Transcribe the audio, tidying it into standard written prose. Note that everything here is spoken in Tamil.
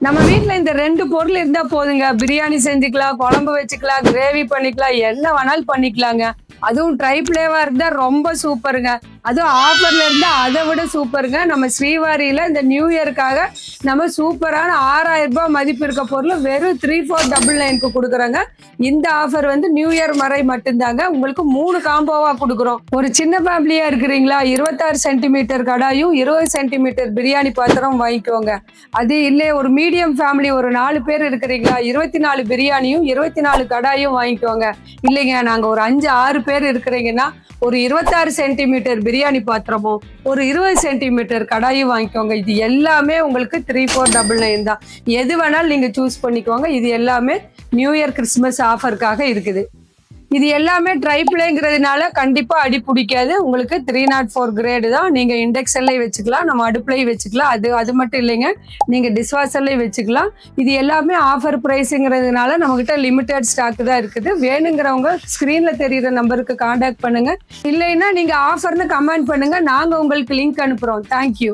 நம்ம வீட்ல இந்த 2 பொருள் இருந்தா போதுங்க. பிரியாணி செஞ்சுக்கலாம், குழம்பு வச்சுக்கலாம், கிரேவி பண்ணிக்கலாம், என்ன வேணாலும் பண்ணிக்கலாங்க. அதுவும் ட்ரை ஃப்ளேவா இருந்தா ரொம்ப சூப்பருங்க. அதுவும் ஆஃபர்ல இருந்தா அதை விட சூப்பருங்க. நம்ம ஸ்ரீவாரியில இந்த நியூ இயருக்காக நம்ம சூப்பரான ரூ. 6000 மதிப்பு இருக்க பொருள் வெறும் 3499க்கு குடுக்குறோங்க. இந்த ஆஃபர் வந்து நியூ இயர் வரை மட்டும்தாங்க. உங்களுக்கு 3 காம்போவா குடுக்குறோம். ஒரு சின்ன ஃபேமிலியா இருக்கிறீங்களா? 26 சென்டிமீட்டர் கடாயும், 20 சென்டிமீட்டர் பிரியாணி பாத்திரம் வாங்கிக்கோங்க. அது இல்லை ஒரு மீடியம் ஃபேமிலி ஒரு 4 பேர் இருக்கிறீங்களா? 24 பிரியாணியும், 24 கடாயும் வாங்கிக்கோங்க. இல்லைங்க நாங்க ஒரு 5, 6 பேர் இருக்கிறீங்கன்னா ஒரு 26 சென்டிமீட்டர் பிரியாணி பாத்திரமும், ஒரு 20 சென்டிமீட்டர் கடாயும் வாங்கிக்கோங்க. இது எல்லாமே உங்களுக்கு 3499 தான். எது வேணாலும் நீங்க சூஸ் பண்ணிக்கோங்க. இது எல்லாமே நியூ இயர் கிறிஸ்துமஸ் ஆஃபருக்காக இருக்குது. இது எல்லாமே ட்ரைப்ளேங்கிறதுனால கண்டிப்பா அடி பிடிக்காது. உங்களுக்கு 304 கிரேடு தான். நீங்க இண்டக்ஷன்லயும் வச்சுக்கலாம், நம்ம அடுப்புலையும் வச்சுக்கலாம். அது மட்டும் இல்லைங்க, நீங்க டிஷ்வாஷர்லையும் வச்சுக்கலாம். இது எல்லாமே ஆஃபர் பிரைஸுங்கிறதுனால நம்மகிட்ட லிமிடெட் ஸ்டாக் தான் இருக்குது. வேணுங்கிறவங்க ஸ்க்ரீன்ல தெரியுற நம்பருக்கு கான்டாக்ட் பண்ணுங்க. இல்லைன்னா நீங்க ஆஃபர்னு கமெண்ட் பண்ணுங்க, நாங்க உங்களுக்கு லிங்க் அனுப்புறோம். தேங்க்யூ.